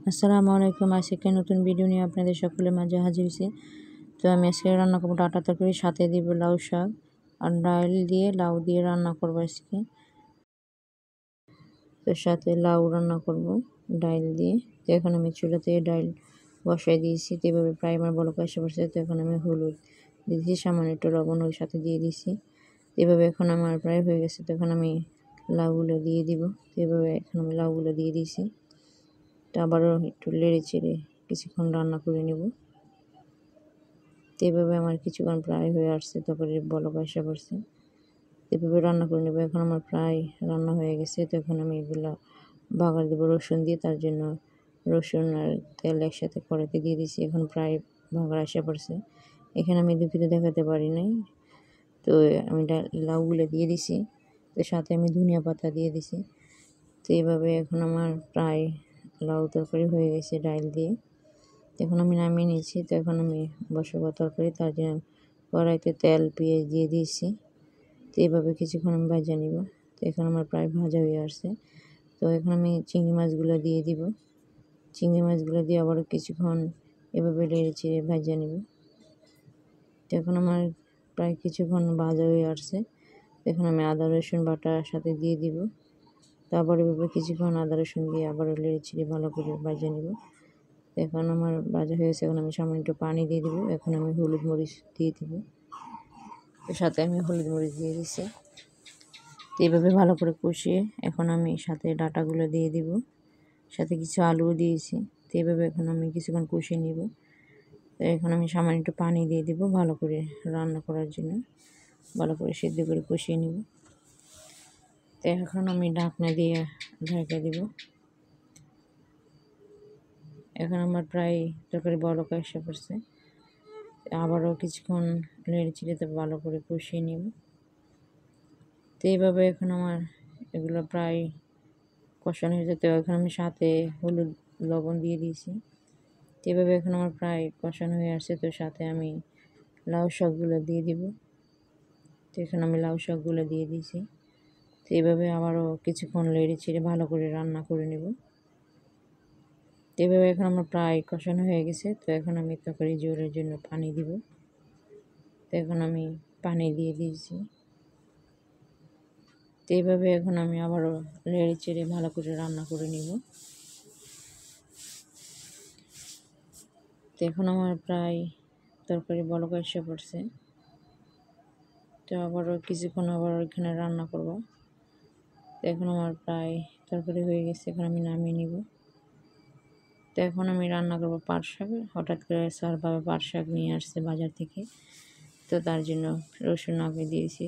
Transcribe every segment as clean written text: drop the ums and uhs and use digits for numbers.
আসসালামু আলাইকুম। আজকে নতুন ভিডিও নিয়ে আপনাদের সকলের মাঝে হাজির হয়েছি। তো আমি আজকে রান্না করবো ডাঁটা তরকারি, সাথে দিব লাউ শাক আর ডাল দিয়ে লাউ দিয়ে রান্না করবো আজকে। তো সাথে লাউ রান্না করব ডাল দিয়ে। তো এখন আমি চুলাতে ডাল বসাই দিয়েছি। তো এভাবে প্রায় আমার বলক এসে পড়ছে। তো এখন আমি হলুদ দিয়েছি, সামান্য একটু লবণ ওর সাথে দিয়ে দিয়েছি। এভাবে এখন আমার প্রায় হয়ে গেছে। তো এখন আমি লাউগুলো দিয়ে দিব। তো এভাবে এখন আমি লাউগুলো দিয়ে দিয়েছি। তো আবারও একটু নেড়ে চেড়ে কিছুক্ষণ রান্না করে নেব। তো এভাবে আমার কিছুক্ষণ প্রায় হয়ে আসছে, তারপরে বলক এসে পড়ছে। এভাবে রান্না করে নেব। এখন আমার প্রায় রান্না হয়ে গেছে। তো এখন আমি এগুলো বাগার দেবো রসুন দিয়ে। তার জন্য রসুন আর তেল একসাথে কড়াইতে দিয়ে দিয়েছি। এখন প্রায় বাগার এসে পড়ছে। এখানে আমি দুঃখিত দেখাতে পারি নাই। তো আমি লাউগুলো দিয়ে দিছি। তো সাথে আমি ধনিয়া পাতা দিয়ে দিছি। তো এইভাবে এখন আমার প্রায় লাউ তরকারি হয়ে গেছে ডাল দিয়ে। এখন আমি নামিয়ে নিয়েছি। তো এখন আমি বসাবো তরকারি। তার জন্য কড়াইতে তেল পেঁয়াজ দিয়ে দিয়েছি। তো এইভাবে কিছুক্ষণ আমি ভাজা নিব। তো এখন আমার প্রায় ভাজা হয়ে আসছে। তো এখন আমি চিংড়ি মাছগুলো দিয়ে দিব। চিংড়ি মাছগুলো দিয়ে আবারও কিছুক্ষণ এভাবে নেড়ে চেড়ে ভাজা নিব। তো এখন আমার প্রায় কিছুক্ষণ ভাজা হয়ে আসছে। এখন আমি আদা রসুন বাটার সাথে দিয়ে দিব। তো আবার এভাবে কিছুক্ষণ আদা রসুন দিয়ে আবারও নেড়ে চেড়ে ভালো করে ভাজা নিব। এখন আমার ভাজা হয়েছে। এখন আমি সামান্য একটু পানি দিয়ে দিব। এখন আমি হলুদ মরিচ দিয়ে দিব। সাথে আমি হলুদ মরিচ দিয়ে দিচ্ছি। তো এইভাবে ভালো করে কষিয়ে এখন আমি সাথে ডাঁটাগুলো দিয়ে দিব। সাথে কিছু আলুও দিয়েছি। তো এইভাবে এখন আমি কিছুক্ষণ কষিয়ে নিব। তো এখন আমি সামান্য একটু পানি দিয়ে দিব ভালো করে রান্না করার জন্য, ভালো করে সিদ্ধ করে কষিয়ে নিব। তো এখন আমি ঢাকনা দিয়ে ঢেকে দিব। এখন আমার প্রায় তরকারি বলক এসে পড়ছে। আবারও কিছুক্ষণ নেড়ে চেড়ে তো ভালো করে কষিয়ে নিব। তো এইভাবে এখন আমার এগুলো প্রায় কষানো হয়ে যেতে, এখন আমি সাথে হলুদ লবণ দিয়ে দিয়েছি। তো এইভাবে এখন আমার প্রায় কষানো হয়ে আসছে। তো সাথে আমি লাউ শাকগুলো দিয়ে দিব। তো এখন আমি লাউ শাকগুলো দিয়ে দিয়েছি। তো এইভাবে আবারও কিছুক্ষণ নেড়ে চেড়ে ভালো করে রান্না করে নেব। তো এইভাবে এখন আমার প্রায় কষানো হয়ে গেছে। তো এখন আমি তরকারি ঝোলের জন্য পানি দিব। তো এখন আমি পানি দিয়ে দিয়েছি। তো এইভাবে এখন আমি আবারও নেড়ে চেড়ে ভালো করে রান্না করে নিব। তো এখন আমার প্রায় তরকারি বলক এসে পড়ছে। তো আবারও কিছুক্ষণ আবার এখানে রান্না করব। তো এখন আমার প্রায় তরকারি হয়ে গেছে। এখন আমি নামিয়ে নিব। তো এখন আমি রান্না করব পাট শাক। হঠাৎ করে স্যার বাবা পাট শাক নিয়ে আসছে বাজার থেকে। তো তার জন্য রসুন আগে দিয়েছি।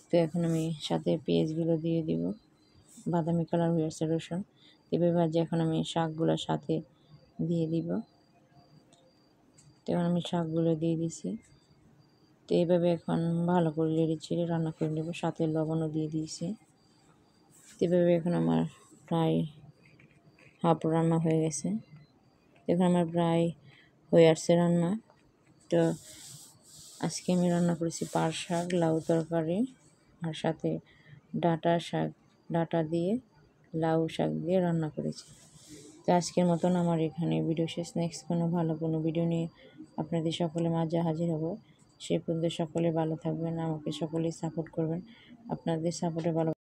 তো এখন আমি সাথে পেঁয়াজগুলো দিয়ে দিব। বাদামি কালার হয়ে আসছে রসুন। এভাবে ভাজে এখন আমি শাকগুলো সাথে দিয়ে দিব। তো এখন আমি শাকগুলো দিয়ে দিছি। তো এইভাবে এখন ভালো করে নেড়ে চেড়ে রান্না করে নেব। সাথে লবণও দিয়ে দিয়েছি। তো এইভাবে এখন আমার প্রায় হাফ রান্না হয়ে গেছে। এখন আমার প্রায় হয়ে আসছে রান্না। তো আজকে আমি রান্না করেছি পাট শাক, লাউ তরকারি আর সাথে ডাঁটা দিয়ে লাউ শাক দিয়ে রান্না করেছি। তো আজকের মতন আমার এখানে ভিডিও শেষ। নেক্সট কোনো ভিডিও নিয়ে আপনাদের সকলের মাঝে হাজির হব। সেই পর্যন্ত সকলে ভালো থাকবেন, আমাকে সকলেই সাপোর্ট করবেন। আপনাদের সাপোর্টে ভালো